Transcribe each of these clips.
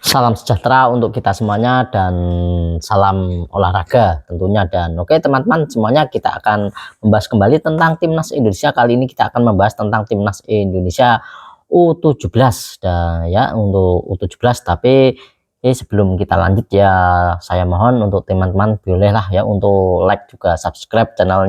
Salam sejahtera untuk kita semuanya dan salam olahraga tentunya. Dan oke teman-teman semuanya, kita akan membahas kembali tentang timnas Indonesia. Kali ini kita akan membahas tentang timnas Indonesia U17 dan ya untuk U17. Tapi sebelum kita lanjut ya, saya mohon untuk teman-teman bolehlah ya untuk like juga subscribe channel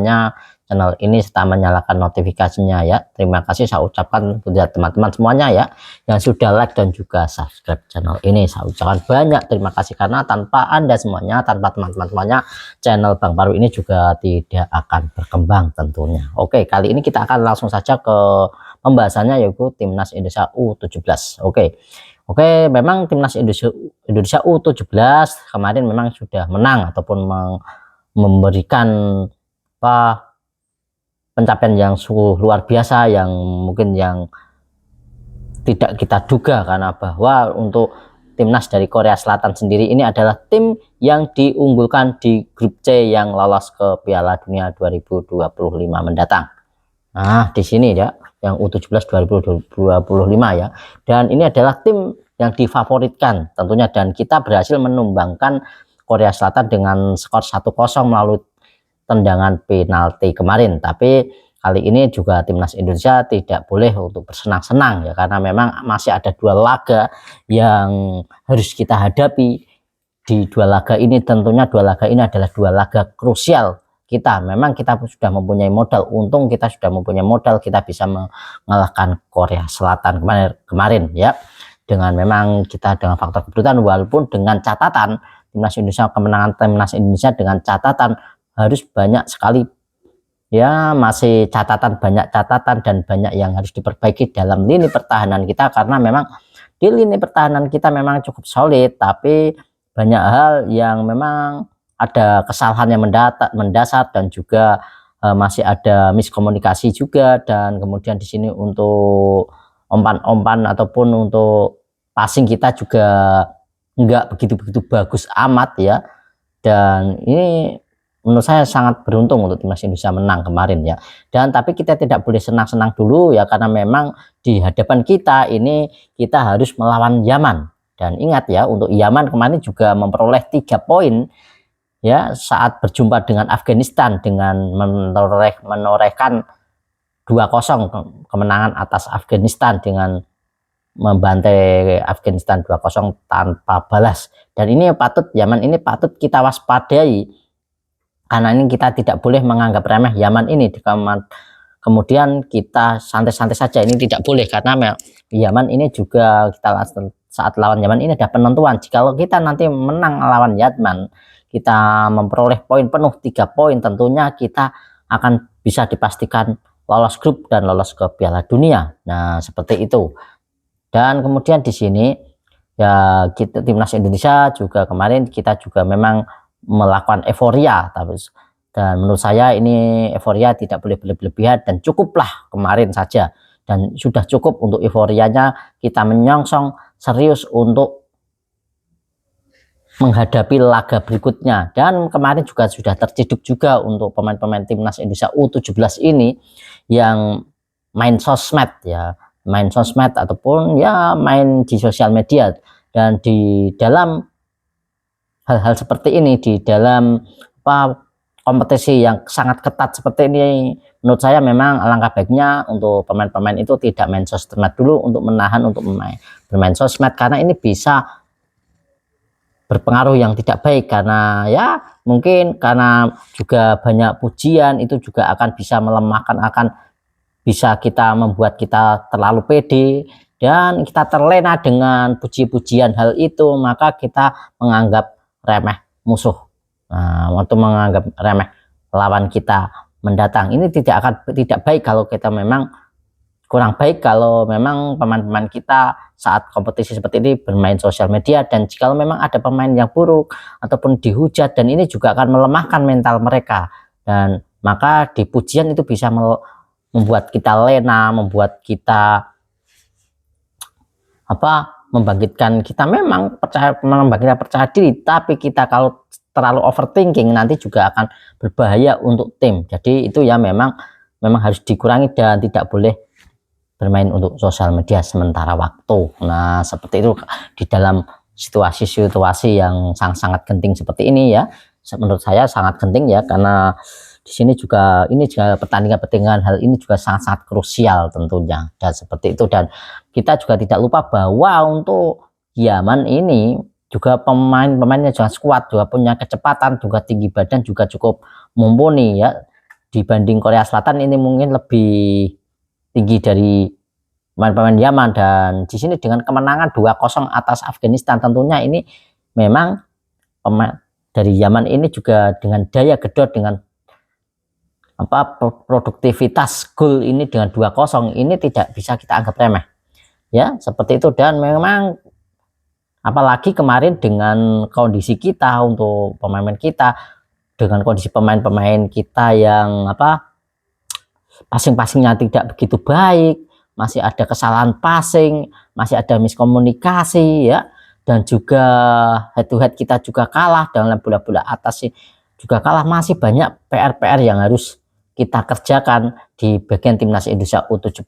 ini serta menyalakan notifikasinya ya. Terima kasih saya ucapkan buat teman-teman semuanya ya yang sudah like dan juga subscribe channel ini. Saya ucapkan banyak terima kasih, karena tanpa Anda semuanya, tanpa teman-teman semuanya, channel Bang Paru ini juga tidak akan berkembang tentunya. Oke, kali ini kita akan langsung saja ke pembahasannya, yaitu timnas Indonesia U17. Oke, memang timnas Indonesia U17 kemarin memang sudah menang ataupun memberikan pencapaian yang sungguh luar biasa, yang mungkin yang tidak kita duga, karena bahwa untuk timnas dari Korea Selatan sendiri ini adalah tim yang diunggulkan di grup C yang lolos ke Piala Dunia 2025 mendatang. Nah, di sini ya, yang U17 2025 ya. Dan ini adalah tim yang difavoritkan tentunya, dan kita berhasil menumbangkan Korea Selatan dengan skor 1-0 melalui tendangan penalti kemarin. Tapi kali ini juga timnas Indonesia tidak boleh untuk bersenang-senang ya, karena memang masih ada 2 laga yang harus kita hadapi. Di 2 laga ini tentunya 2 laga ini adalah 2 laga krusial kita. Memang kita sudah mempunyai modal, untung kita sudah mempunyai modal, kita bisa mengalahkan Korea Selatan kemarin ya, dengan memang kita dengan faktor kebetulan, walaupun dengan catatan timnas Indonesia, kemenangan timnas Indonesia dengan catatan harus banyak sekali ya, masih banyak catatan dan banyak yang harus diperbaiki dalam lini pertahanan kita, karena memang di lini pertahanan kita memang cukup solid, tapi banyak hal yang memang ada kesalahan yang mendasar dan juga masih ada miskomunikasi juga. Dan kemudian di sini untuk umpan-umpan ataupun untuk passing kita juga enggak begitu bagus amat ya. Dan ini menurut saya sangat beruntung untuk timnas Indonesia menang kemarin ya. Dan tapi kita tidak boleh senang-senang dulu ya, karena memang di hadapan kita ini kita harus melawan Yaman. Dan ingat ya, untuk Yaman kemarin juga memperoleh 3 poin ya saat berjumpa dengan Afghanistan, dengan menorehkan 2-0 kemenangan atas Afghanistan, dengan membantai Afghanistan 2-0 tanpa balas. Dan ini patut, Yaman ini patut kita waspadai, karena ini kita tidak boleh menganggap remeh Yaman ini. Kemudian kita santai-santai saja, ini tidak boleh, karena Yaman ini juga kita saat lawan Yaman ini ada penentuan. Jikalau kita nanti menang lawan Yaman, kita memperoleh poin penuh 3 poin, tentunya kita akan bisa dipastikan lolos grup dan lolos ke Piala Dunia. Nah, seperti itu. Dan kemudian di sini ya, kita timnas Indonesia juga kemarin kita juga memang melakukan euforia, dan menurut saya ini euforia tidak boleh berlebihan, dan cukuplah kemarin saja, dan sudah cukup untuk euforianya. Kita menyongsong serius untuk menghadapi laga berikutnya. Dan kemarin juga sudah terciduk juga untuk pemain-pemain timnas Indonesia U17 ini yang main sosmed ya, main sosmed ataupun ya main di sosial media. Dan di dalam hal-hal seperti ini, di dalam kompetisi yang sangat ketat seperti ini, menurut saya memang alangkah baiknya untuk pemain-pemain itu tidak main sosmed dulu, untuk menahan untuk bermain sosmed, karena ini bisa berpengaruh yang tidak baik. Karena ya mungkin karena juga banyak pujian, itu juga akan bisa melemahkan, akan bisa kita membuat kita terlalu pede, dan kita terlena dengan puji-pujian hal itu, maka kita menganggap remeh musuh, untuk menganggap remeh lawan kita mendatang. Ini tidak baik kalau kita memang kurang baik kalau memang pemain-pemain kita saat kompetisi seperti ini bermain sosial media. Dan jika memang ada pemain yang buruk ataupun dihujat, dan ini juga akan melemahkan mental mereka, dan maka di pujian itu bisa membuat kita lena, membuat kita membangkitkan kita memang percaya diri, tapi kita kalau terlalu overthinking nanti juga akan berbahaya untuk tim. Jadi itu ya memang harus dikurangi, dan tidak boleh bermain untuk sosial media sementara waktu. Nah, seperti itu di dalam situasi-situasi yang sangat-sangat genting seperti ini ya. Menurut saya sangat genting ya, karena di sini juga pertandingan-pertandingan hal ini juga sangat-sangat krusial tentunya, dan seperti itu. Dan kita juga tidak lupa bahwa untuk Yaman ini juga pemain-pemainnya juga kuat, juga punya kecepatan, juga tinggi badan, juga cukup mumpuni ya. Dibanding Korea Selatan ini mungkin lebih tinggi dari pemain-pemain Yaman. Dan di sini dengan kemenangan 2-0 atas Afghanistan, tentunya ini memang pemain dari Yaman ini juga dengan daya gedor, dengan produktivitas gol ini dengan 2-0 ini tidak bisa kita anggap remeh ya, seperti itu. Dan memang apalagi kemarin dengan kondisi kita untuk pemain-pemain kita, dengan kondisi pemain-pemain kita yang passing-passingnya tidak begitu baik, masih ada kesalahan passing, masih ada miskomunikasi ya, dan juga head to head kita juga kalah dalam bola-bola atas sih, juga kalah. Masih banyak PR-PR yang harus kita kerjakan di bagian timnas Indonesia U17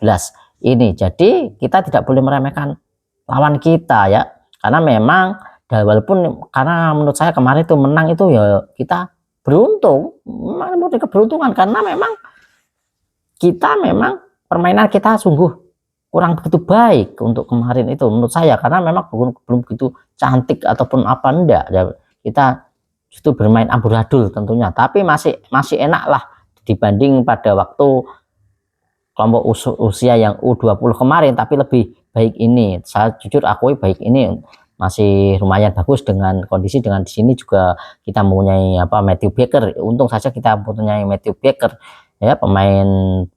ini. Jadi kita tidak boleh meremehkan lawan kita ya, karena memang walaupun, karena menurut saya kemarin itu menang itu ya kita beruntung, keberuntungan, karena memang permainan kita sungguh kurang begitu baik untuk kemarin itu menurut saya, karena memang belum begitu cantik ataupun apa, enggak ya, kita justru bermain amburadul tentunya, tapi masih enak lah dibanding pada waktu kelompok usia yang U20 kemarin. Tapi lebih baik ini, saya jujur akui, baik ini masih lumayan bagus dengan kondisi, dengan di sini juga kita mempunyai Matthew Baker. Untung saja kita mempunyai Matthew Baker ya, pemain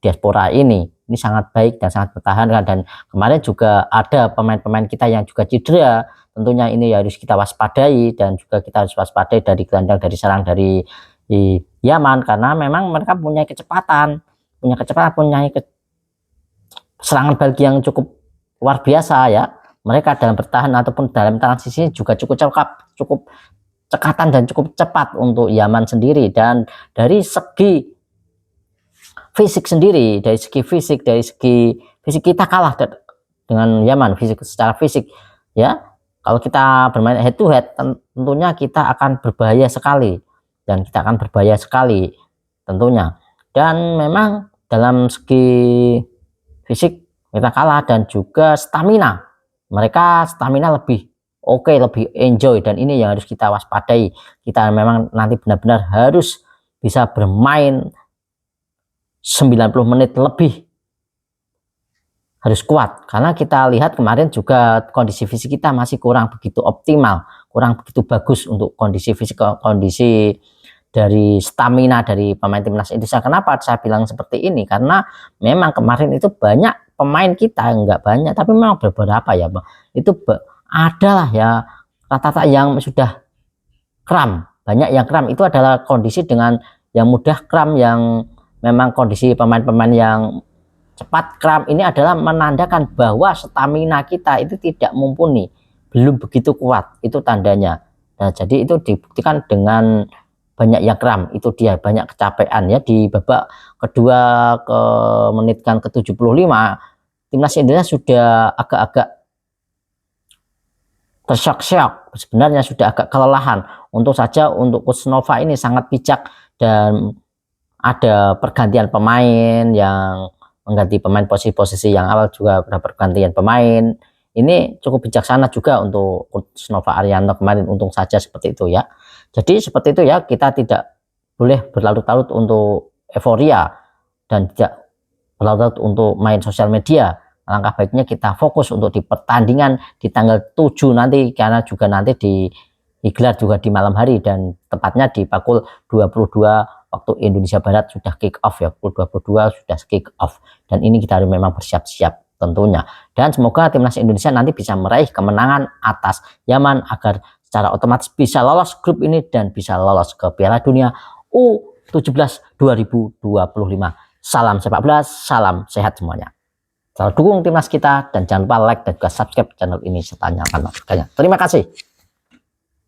diaspora ini sangat baik dan sangat bertahan. Dan kemarin juga ada pemain-pemain kita yang juga cedera, tentunya ini harus kita waspadai, dan juga kita harus waspadai dari gelandang, dari serang dari Yaman, karena memang mereka punya kecepatan, punya serangan balik yang cukup luar biasa ya. Mereka dalam bertahan ataupun dalam transisi juga cukup cekatan dan cukup cepat untuk Yaman sendiri. Dan dari segi fisik sendiri, dari segi fisik kita kalah dengan Yaman secara fisik ya. Kalau kita bermain head to head, tentunya kita akan berbahaya sekali, tentunya. Dan memang dalam segi fisik kita kalah, dan juga stamina, mereka stamina lebih oke, lebih enjoy, dan ini yang harus kita waspadai. Kita memang nanti benar-benar harus bisa bermain 90 menit lebih, harus kuat, karena kita lihat kemarin juga kondisi fisik kita masih kurang begitu optimal, kurang begitu bagus untuk kondisi fisik, kondisi dari stamina dari pemain timnas Indonesia. Kenapa saya bilang seperti ini? Karena memang kemarin itu banyak pemain kita, enggak banyak tapi memang beberapa ya Bang, itu adalah ya rata-rata yang sudah kram, banyak yang kram. Itu adalah kondisi dengan yang mudah kram, yang memang kondisi pemain-pemain yang cepat kram ini adalah menandakan bahwa stamina kita itu tidak mumpuni, belum begitu kuat, itu tandanya. Nah, jadi itu dibuktikan dengan banyak yang kram, itu dia banyak kecapean ya. Di babak kedua ke menit ke 75 timnas Indonesia sudah agak-agak tersyok-syok, sebenarnya sudah agak kelelahan. Untung saja untuk Coach Nova ini sangat bijak, dan ada pergantian pemain yang mengganti pemain posisi-posisi yang awal, juga ada pergantian pemain. Ini cukup bijaksana juga untuk Coach Nova Arianto kemarin, untung saja seperti itu ya. Jadi seperti itu ya, kita tidak boleh berlarut-larut untuk euforia dan tidak berlarut-larut untuk main sosial media. Langkah baiknya kita fokus untuk di pertandingan di tanggal 7 nanti, karena juga nanti digelar juga di malam hari, dan tepatnya di pukul 22 waktu Indonesia Barat sudah kick off ya, pukul 22 sudah kick off. Dan ini kita harus memang bersiap-siap tentunya. Dan semoga timnas Indonesia nanti bisa meraih kemenangan atas Yaman, agar secara otomatis bisa lolos grup ini dan bisa lolos ke Piala Dunia U17 2025. Salam sepak bola, salam sehat semuanya. Selalu dukung timnas kita, dan jangan lupa like dan juga subscribe channel ini serta nyalakan notifikasinya. Terima kasih.